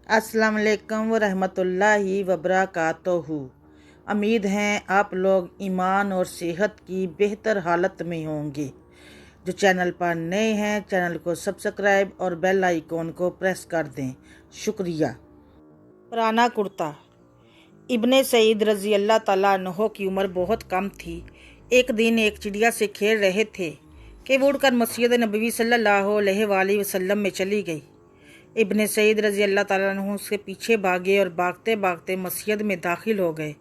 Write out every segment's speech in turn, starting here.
अस्सलाम वालेकुम वरहमतुल्लाहि वबरकातुहू। उम्मीद है आप लोग ईमान और सेहत की बेहतर हालत में होंगे। जो चैनल पर नए हैं चैनल को सब्सक्राइब और बेल आइकॉन को प्रेस कर दें, शुक्रिया। पुराना कुर्ता। इब्ने सईद रज़ी अल्लाह ताला अन्हो की उम्र बहुत कम थी। एक दिन एक चिड़िया से खेल रहे थे कि वो उड़कर मस्जिद नबवी सल्लल्लाहु अलैहि वसल्लम में चली गई। इब्ने सईद रज़ी अल्लाह ताला अन्हु उसके पीछे भागे और भागते भागते मस्जिद में दाखिल हो गए।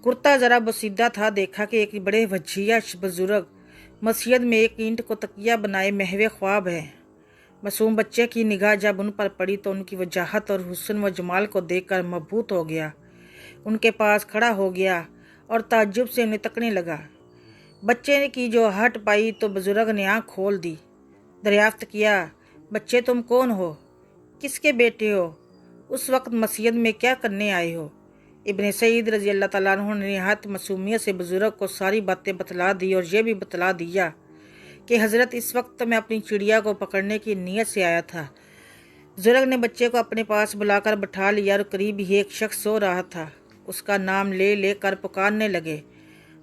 कुर्ता ज़रा बसीदा था। देखा कि एक बड़े वजीया बुजुर्ग मस्जिद में एक ईंट को तकिया बनाए महवे ख्वाब है। मासूम बच्चे की निगाह जब उन पर पड़ी तो उनकी वजाहत और हुस्न व जमाल को देखकर मबहूत हो गया। उनके पास खड़ा हो गया और ताज्जुब से उन्हें तकने लगा। बच्चे ने की जो हट पाई तो बुजुर्ग ने आँख खोल दी। दरियाफ्त किया, बच्चे तुम कौन हो, किसके बेटे हो, उस वक्त मस्जिद में क्या करने आए हो? इब्ने सईद रज़ी अल्लाह ताला अन्हु ने निहायत मासूमियत से बुजुर्ग को सारी बातें बतला दी और ये भी बतला दिया कि हज़रत इस वक्त मैं अपनी चिड़िया को पकड़ने की नीयत से आया था। बुजुर्ग ने बच्चे को अपने पास बुलाकर बैठा लिया और करीब ही एक शख्स सो रहा था। उसका नाम ले लेकर पुकारने लगे,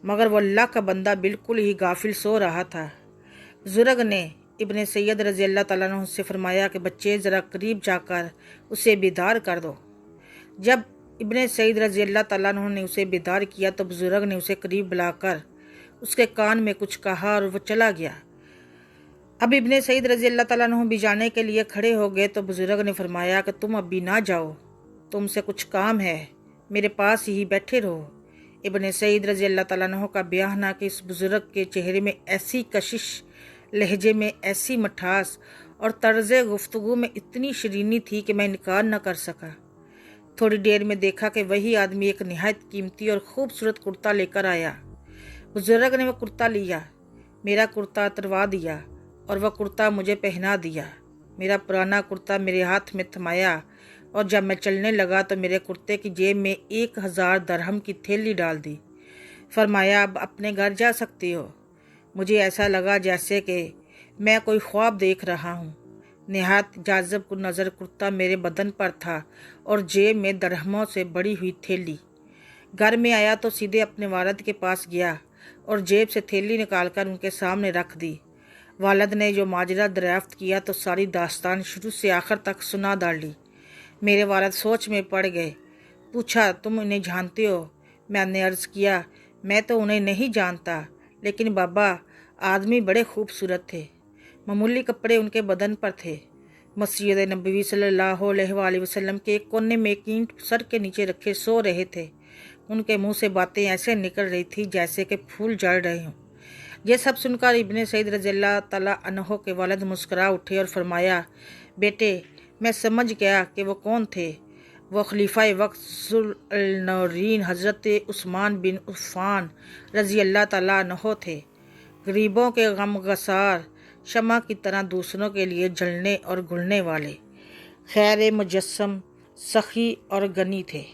मगर वो अल्लाह का बंदा बिल्कुल ही गाफिल सो रहा था। बुजुर्ग ने इब्ने सैयद रज़ी अल्लाह ताला अन्हु से फरमाया कि बच्चे ज़रा करीब जाकर उसे बेदार कर दो। जब इब्ने सईद रज़ी अल्लाह ताला अन्हु ने उसे बेदार किया तो बुजुर्ग ने उसे करीब बुलाकर उसके कान में कुछ कहा और वो चला गया। अब इब्ने सईद रज़ी अल्लाह ताला अन्हु भी जाने के लिए खड़े हो गए तो बुजुर्ग ने फरमाया कि तुम अभी ना जाओ, तुमसे कुछ काम है, मेरे पास ही बैठे रहो। इब्ने सईद रज़ी अल्लाह ताला अन्हु का बयान है कि इस बुजुर्ग के चेहरे में ऐसी कशिश, लहजे में ऐसी मठास और तर्ज़ गुफ्तगू में इतनी शरीनी थी कि मैं इनकार न कर सका। थोड़ी देर में देखा कि वही आदमी एक निहायत कीमती और खूबसूरत कुर्ता लेकर आया। बुजुर्ग ने वह कुर्ता लिया, मेरा कुर्ता उतरवा दिया और वह कुर्ता मुझे पहना दिया। मेरा पुराना कुर्ता मेरे हाथ में थमाया और जब मैं चलने लगा तो मेरे कुर्ते की जेब में 1000 दरहम की थैली डाल दी। फरमाया, अब अपने घर जा सकती हो। मुझे ऐसा लगा जैसे कि मैं कोई ख्वाब देख रहा हूँ। निहायत जाज़ब नज़र कुर्ता मेरे बदन पर था और जेब में दरहमों से बड़ी हुई थैली। घर में आया तो सीधे अपने वालिद के पास गया और जेब से थैली निकालकर उनके सामने रख दी। वालिद ने जो माजरा दरियाफ्त किया तो सारी दास्तान शुरू से आखिर तक सुना डाली। मेरे वालिद सोच में पड़ गए। पूछा, तुम इन्हें जानते हो? मैंने अर्ज़ किया, मैं तो उन्हें नहीं जानता, लेकिन बाबा आदमी बड़े खूबसूरत थे। मामूली कपड़े उनके बदन पर थे। मस्जिद नबवी सल्लल्लाहु अलैहि वसल्लम के एक कोने में एक ईंट सर के नीचे रखे सो रहे थे। उनके मुंह से बातें ऐसे निकल रही थी जैसे कि फूल जल रहे हों। यह सब सुनकर इब्ने सईद रज़ी अल्लाह ताला अन्हो के वालिद मुस्करा उठे और फरमाया, बेटे मैं समझ गया कि वो कौन थे। वो खलीफा वक्त ज़ुल-नूरैन हज़रत उस्मान बिन अफ़्फ़ान रज़ी अल्लाह ताला अन्हो थे। गरीबों के गमगसार, शमा की तरह दूसरों के लिए जलने और घुलने वाले, खैर मुजस्सम, सखी और गनी थे।